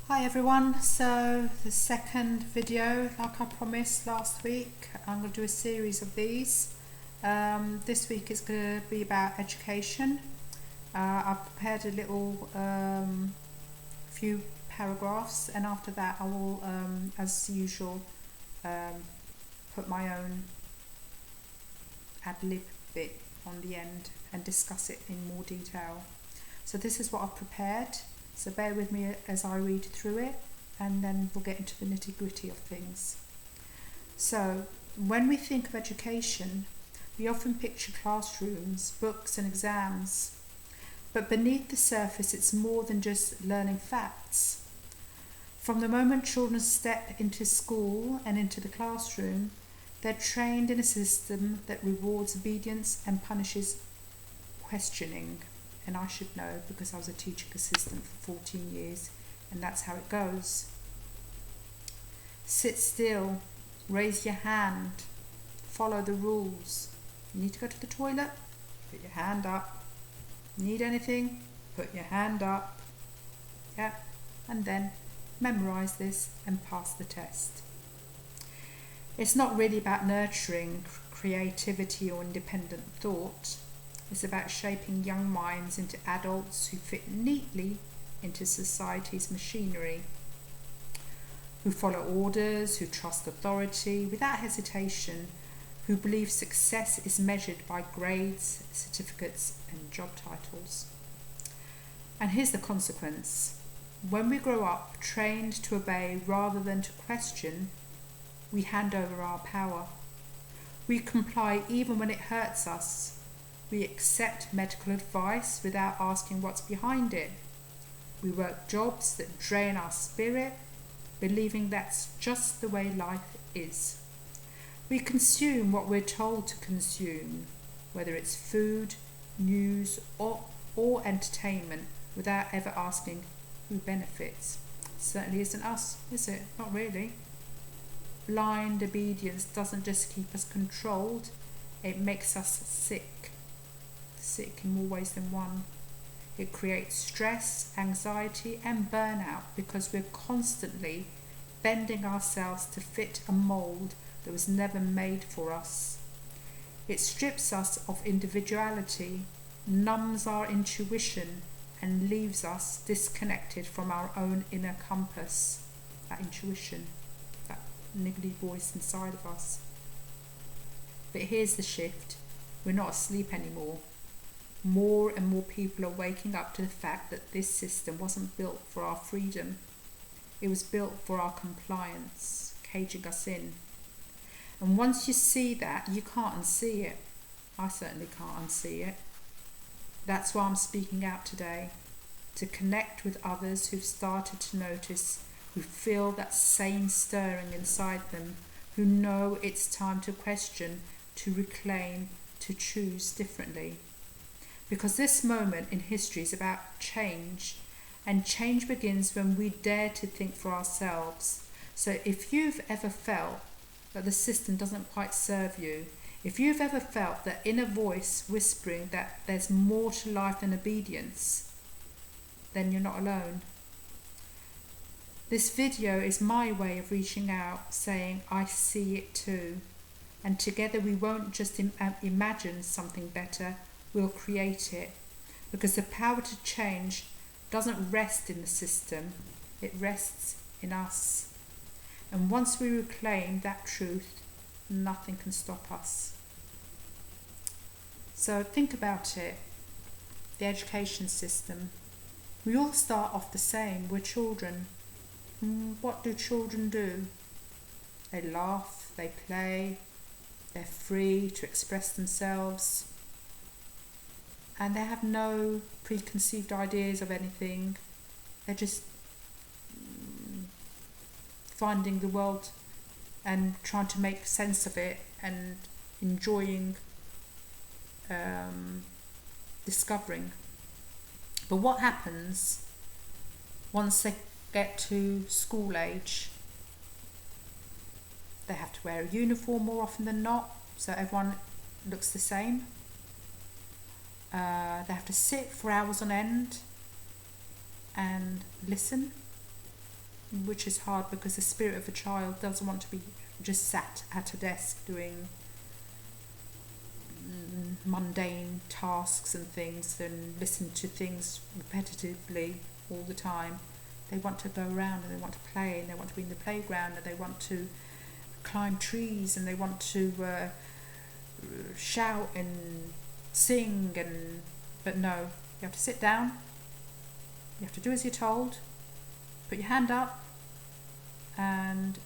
Hi everyone, so the second video, like I promised last week, I'm going to do a series of these. This week is going to be about education. I've prepared a little few paragraphs, and after that I will, as usual, put my own ad-lib bit on the end and discuss it in more detail. So this is what I've prepared. So bear with me as I read through it, and then we'll get into the nitty-gritty of things. So when we think of education, we often picture classrooms, books and exams. But beneath the surface, it's more than just learning facts. From the moment children step into school and into the classroom, they're trained in a system that rewards obedience and punishes questioning. And I should know because I was a teaching assistant for 14 years, and that's how it goes. Sit still, raise your hand, follow the rules. You need to go to the toilet? Put your hand up. Need anything? Put your hand up. Yeah, and then memorize this and pass the test. It's not really about nurturing creativity or independent thought. It's about shaping young minds into adults who fit neatly into society's machinery, who follow orders, who trust authority without hesitation, who believe success is measured by grades, certificates and job titles. And here's the consequence. When we grow up trained to obey rather than to question, we hand over our power. We comply even when it hurts us. We accept medical advice without asking what's behind it. We work jobs that drain our spirit, believing that's just the way life is. We consume what we're told to consume, whether it's food, news, or entertainment, without ever asking who benefits. It certainly isn't us, is it? Not really. Blind obedience doesn't just keep us controlled, it makes us sick in more ways than one. It creates stress, anxiety and burnout because we're constantly bending ourselves to fit a mould that was never made for us. It strips us of individuality, numbs our intuition and leaves us disconnected from our own inner compass, that intuition, that niggly voice inside of us. But here's the shift. We're not asleep anymore. More and more people are waking up to the fact that this system wasn't built for our freedom. It was built for our compliance, caging us in. And once you see that, you can't unsee it. I certainly can't unsee it. That's why I'm speaking out today, to connect with others who've started to notice, who feel that same stirring inside them, who know it's time to question, to reclaim, to choose differently. Because this moment in history is about change, and change begins when we dare to think for ourselves. So if you've ever felt that the system doesn't quite serve you, if you've ever felt that inner voice whispering that there's more to life than obedience, then you're not alone. This video is my way of reaching out, saying I see it too, and together we won't just imagine something better, we'll create it, because the power to change doesn't rest in the system, it rests in us. And once we reclaim that truth, nothing can stop us. So think about it, the education system. We all start off the same, we're children. What do children do? They laugh, they play, they're free to express themselves. And they have no preconceived ideas of anything. They're just finding the world and trying to make sense of it and enjoying discovering. But what happens once they get to school age? They have to wear a uniform more often than not, so everyone looks the same. They have to sit for hours on end and listen. which is hard because the spirit of a child doesn't want to be just sat at a desk doing mundane tasks and things and listen to things repetitively all the time. They want to go around and they want to play and they want to be in the playground and they want to climb trees and they want to shout and sing, but no, you have to sit down, you have to do as you're told, put your hand up and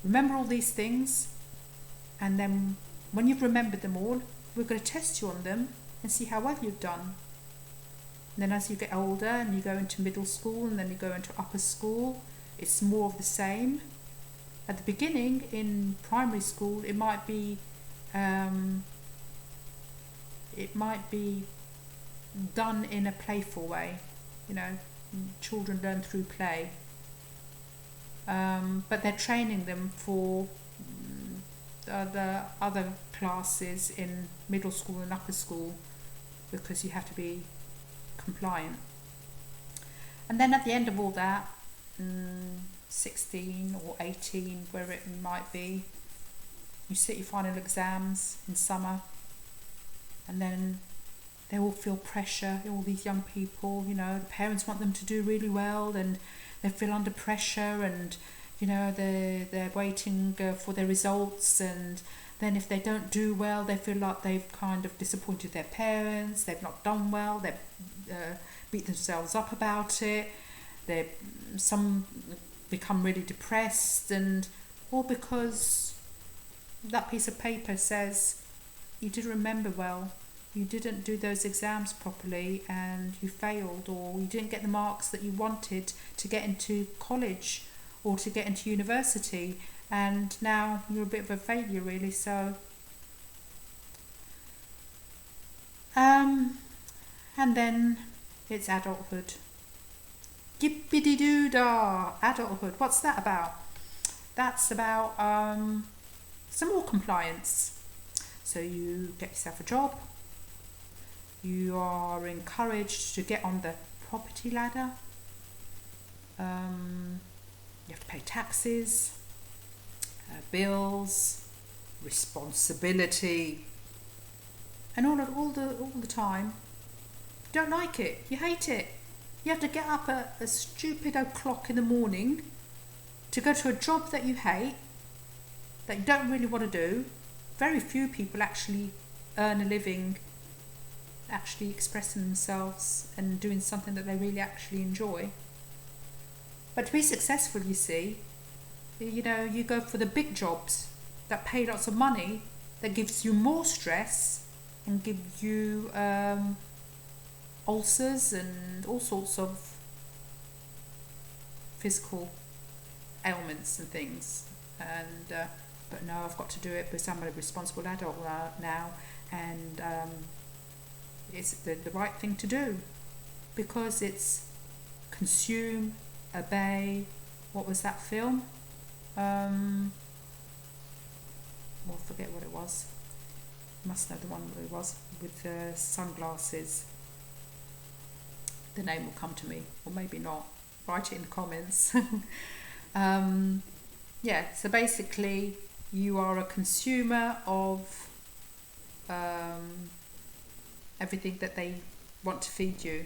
remember all these things, and then when you've remembered them all, we're going to test you on them and see how well you've done. And then as you get older and you go into middle school and then you go into upper school, it's more of the same. At the beginning in primary school, it might be done in a playful way. You know, children learn through play, but they're training them for the other classes in middle school and upper school because you have to be compliant. And then at the end of all that, 16 or 18, where it might be, you sit your final exams in summer, and then they all feel pressure, all these young people, you know, the parents want them to do really well and they feel under pressure, and you know, they're waiting for their results, and then if they don't do well, they feel like they've kind of disappointed their parents, they've not done well, they've beat themselves up about it, some become really depressed, and all because that piece of paper says you didn't remember well, you didn't do those exams properly and you failed, or you didn't get the marks that you wanted to get into college or to get into university, and now you're a bit of a failure really. So and then it's adulthood. Gippity-doo-dah, adulthood. What's that about? That's about some more compliance. So you get yourself a job, you are encouraged to get on the property ladder, you have to pay taxes, bills, responsibility, and all the time you don't like it, you hate it. You have to get up at a stupid o'clock in the morning to go to a job that you hate, that you don't really want to do. Very few people actually earn a living actually expressing themselves and doing something that they really actually enjoy. But to be successful, you see, you know, you go for the big jobs that pay lots of money, that gives you more stress and gives you ulcers and all sorts of physical ailments and things. And but no, I've got to do it because I'm a responsible adult now, and it's the right thing to do, because it's consume, obey. What was that film? Well, I forget what it was. Must know the one that it was with the sunglasses. The name will come to me, or maybe not. Write it in the comments. Yeah, so basically you are a consumer of everything that they want to feed you.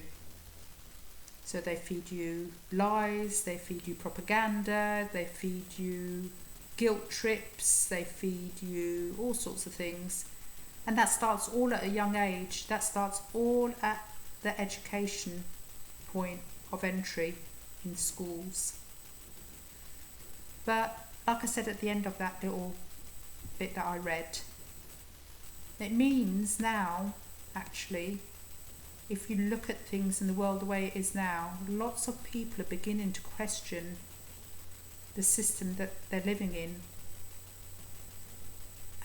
So they feed you lies, they feed you propaganda, they feed you guilt trips, they feed you all sorts of things. And that starts all at a young age. That starts all at the education point of entry in schools. But like I said at the end of that little bit that I read, it means now, actually, if you look at things in the world the way it is now, lots of people are beginning to question the system that they're living in,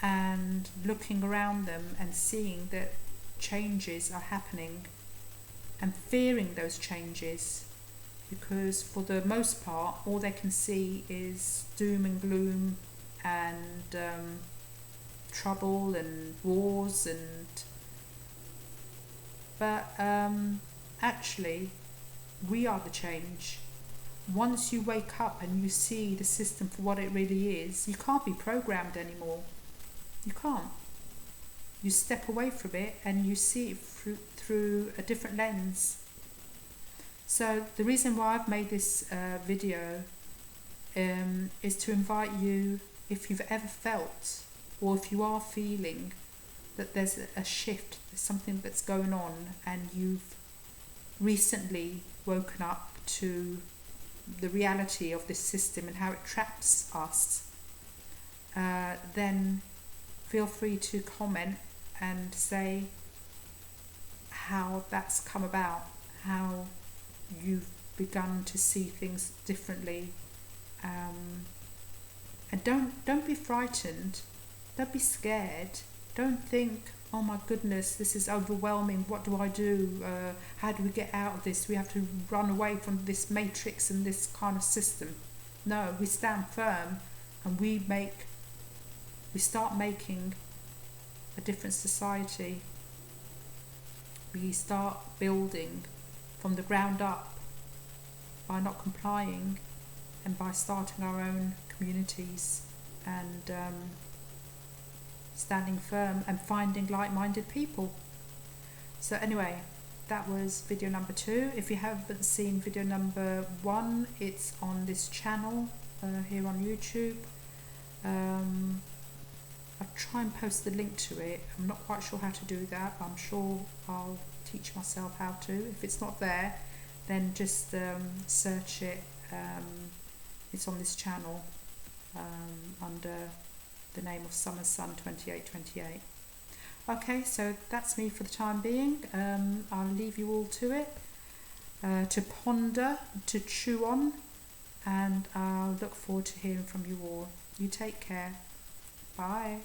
and looking around them and seeing that changes are happening and fearing those changes, because for the most part all they can see is doom and gloom and trouble and wars, but actually we are the change. once you wake up and you see the system for what it really is, you can't be programmed anymore. You can't. You step away from it and you see it through a different lens. So the reason why I've made this video is to invite you, if you've ever felt, or if you are feeling that there's a shift, there's something that's going on, and you've recently woken up to the reality of this system and how it traps us, then feel free to comment and say how that's come about, how you've begun to see things differently, and don't be frightened, don't be scared, don't think, oh my goodness, this is overwhelming, what do I do, how do we get out of this, we have to run away from this matrix and this kind of system. No, we stand firm and we start making a different society. We start building from the ground up by not complying and by starting our own communities and standing firm and finding like-minded people. So anyway, that was video number 2. If you haven't seen video number 1, it's on this channel here on YouTube. I'll try and post the link to it. I'm not quite sure how to do that, but I'm sure I'll teach myself how to. If it's not there, then just search it. It's on this channel under the name of Summer Sun 2828. Okay, so that's me for the time being. I'll leave you all to it, to ponder, to chew on, and I'll look forward to hearing from you all. You take care. Bye.